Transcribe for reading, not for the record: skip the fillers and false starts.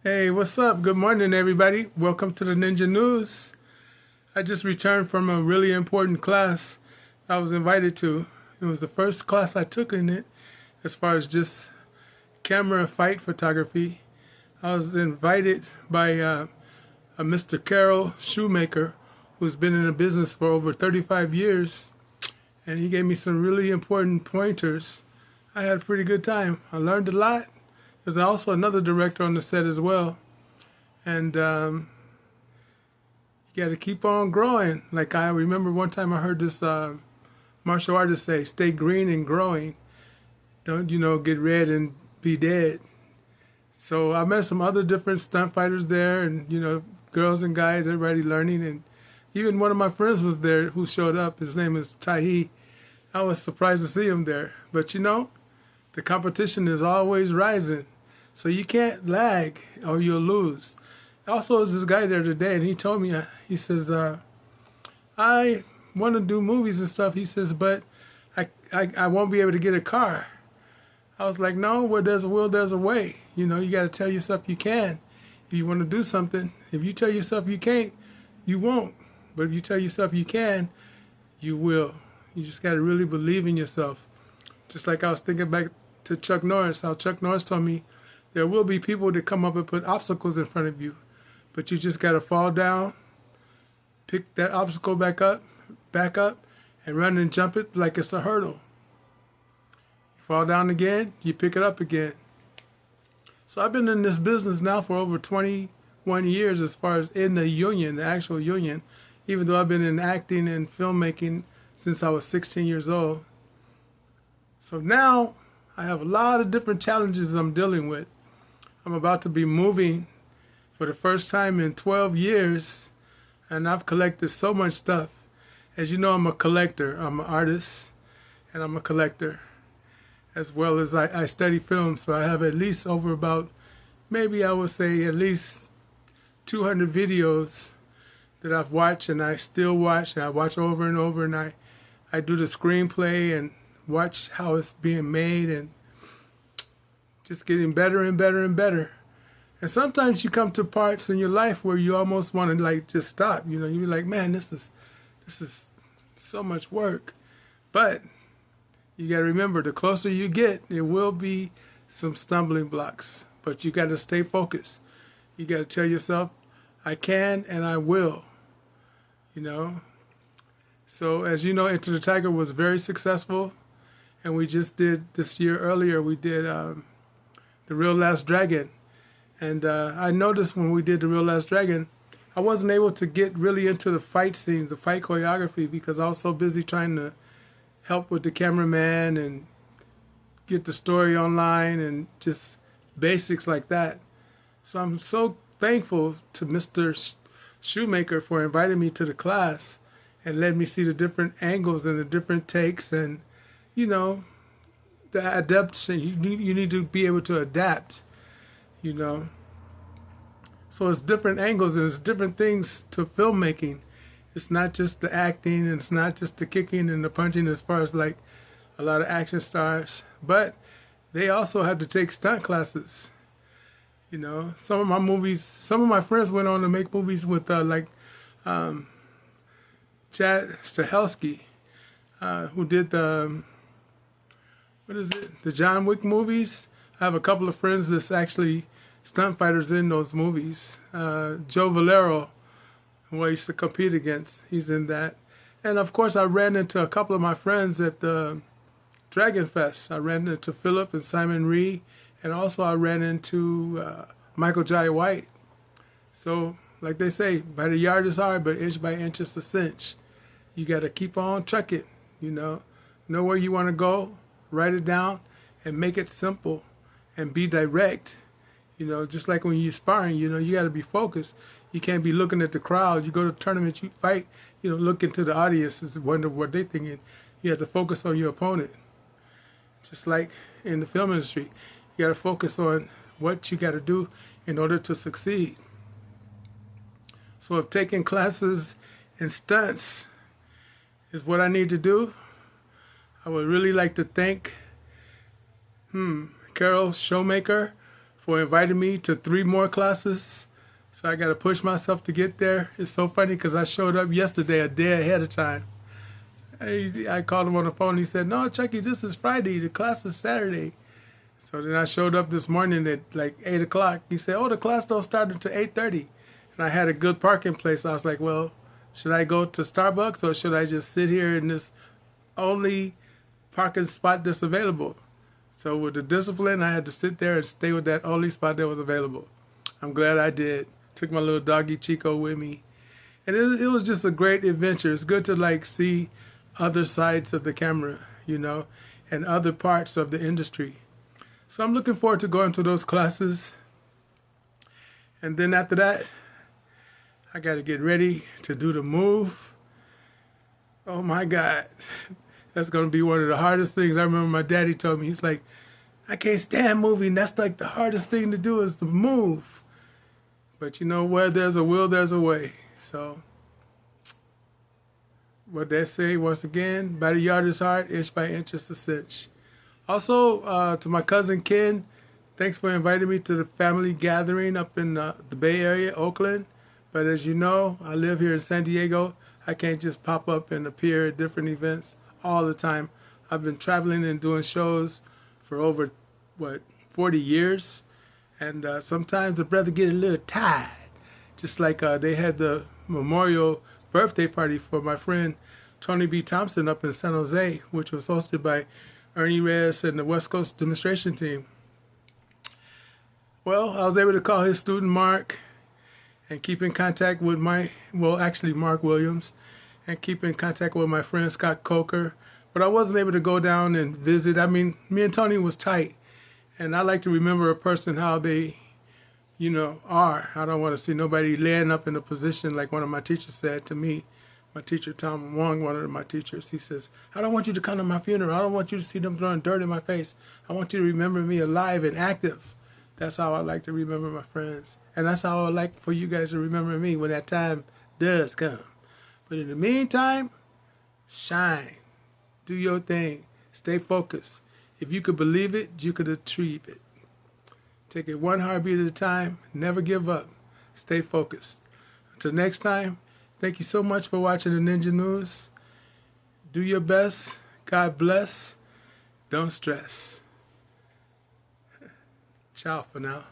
Hey, what's up? Good morning, everybody. Welcome to the Ninja News. I just returned from a really important class I was invited to. It was the first class I took in it as far as just camera fight photography. I was invited by a Mr. Carol Shoemaker, who's been in the business for over 35 years, and he gave me some really important pointers. I had a pretty good time. I learned a lot. There's also another director on the set as well. And you got to keep on growing. Like I remember one time I heard this martial artist say, stay green and growing. Don't, get red and be dead. So I met some other different stunt fighters there and, girls and guys, everybody learning. And even one of my friends was there who showed up. His name is Tahi. I was surprised to see him there. But, the competition is always rising. So you can't lag or you'll lose. Also, there's this guy there today, and he told me, he says, I want to do movies and stuff. He says, but I won't be able to get a car. I was like, no, where there's a will, there's a way. You got to tell yourself you can. If you want to do something, if you tell yourself you can't, you won't. But if you tell yourself you can, you will. You just got to really believe in yourself. Just like I was thinking back to Chuck Norris, how Chuck Norris told me there will be people that come up and put obstacles in front of you, but you just got to fall down, pick that obstacle back up, and run and jump it like it's a hurdle. You fall down again, you pick it up again. So I've been in this business now for over 21 years as far as in the union, the actual union, even though I've been in acting and filmmaking since I was 16 years old. So now I have a lot of different challenges I'm dealing with. I'm about to be moving for the first time in 12 years, and I've collected so much stuff. As you know, I'm a collector. I'm an artist, and I'm a collector. As well as I study film, so I have at least over about, maybe I would say at least 200 videos that I've watched, and I still watch, and I watch over and over, and I do the screenplay and watch how it's being made and just getting better and better and better. And sometimes you come to parts in your life where you almost want to just stop. You're like, man, this is so much work. But you got to remember, the closer you get, there will be some stumbling blocks. But you got to stay focused. You got to tell yourself, I can and I will. So as you know, Enter the Tiger was very successful. And we just did, this year earlier, we did The Real Last Dragon. And I noticed when we did The Real Last Dragon, I wasn't able to get really into the fight scenes, the fight choreography, because I was so busy trying to help with the cameraman and get the story online and just basics like that. So I'm so thankful to Mr. Shoemaker for inviting me to the class and letting me see the different angles and the different takes and the adaptation. You need to be able to adapt, So it's different angles and it's different things to filmmaking. It's not just the acting and it's not just the kicking and the punching as far as like a lot of action stars, but they also had to take stunt classes. Some of my movies, some of my friends went on to make movies with Chad Stahelski, who did the the John Wick movies. I have a couple of friends that's actually stunt fighters in those movies. Joe Valero, who I used to compete against, he's in that. And of course, I ran into a couple of my friends at the Dragon Fest. I ran into Philip and Simon Ree, and also I ran into Michael Jai White. So, like they say, by the yard is hard, but inch by inch is a cinch. You got to keep on trucking, know where you want to go, write it down, and make it simple, and be direct. Just like when you're sparring, you got to be focused. You can't be looking at the crowd. You go to tournaments, you fight, look into the audience and wonder what they're thinking. You have to focus on your opponent. Just like in the film industry, you got to focus on what you got to do in order to succeed. So if taking classes and stunts is what I need to do, I would really like to thank Carol Shoemaker for inviting me to 3 more classes. So I got to push myself to get there. It's so funny because I showed up yesterday a day ahead of time. I called him on the phone. He said, "No, Chucky, this is Friday. The class is Saturday." So then I showed up this morning at like 8 o'clock. He said, "Oh, the class don't start until 8:30." And I had a good parking place. I was like, well, should I go to Starbucks or should I just sit here in this only parking spot that's available? So with the discipline, I had to sit there and stay with that only spot that was available. I'm glad I did. Took my little doggy Chico with me. And it was just a great adventure. It's good to like see other sides of the camera, you know, and other parts of the industry. So I'm looking forward to going to those classes. And then after that, I got to get ready to do the move. Oh my God. That's going to be one of the hardest things. I remember my daddy told me, he's like, I can't stand moving. That's like the hardest thing to do is to move. But you know, where there's a will, there's a way. So what they say, once again, by the yard is hard, inch by inch is a cinch. Also, to my cousin Ken, thanks for inviting me to the family gathering up in the Bay Area, Oakland. But as you know, I live here in San Diego. I can't just pop up and appear at different events all the time. I've been traveling and doing shows for over, 40 years. And sometimes the brother get a little tired. Just like they had the memorial birthday party for my friend Tony B. Thompson up in San Jose, which was hosted by Ernie Reyes and the West Coast demonstration team. Well, I was able to call his student Mark and keep in contact with Mark Williams, and keep in contact with my friend Scott Coker. But I wasn't able to go down and visit. I mean, me and Tony was tight. And I like to remember a person how they, are. I don't want to see nobody laying up in a position like one of my teachers said to me. My teacher, Tom Wong, one of my teachers, he says, I don't want you to come to my funeral. I don't want you to see them throwing dirt in my face. I want you to remember me alive and active. That's how I like to remember my friends. And that's how I like for you guys to remember me when that time does come. But in the meantime, shine. Do your thing. Stay focused. If you could believe it, you could achieve it. Take it one heartbeat at a time. Never give up. Stay focused. Until next time, thank you so much for watching the Ninja News. Do your best. God bless. Don't stress. Ciao for now.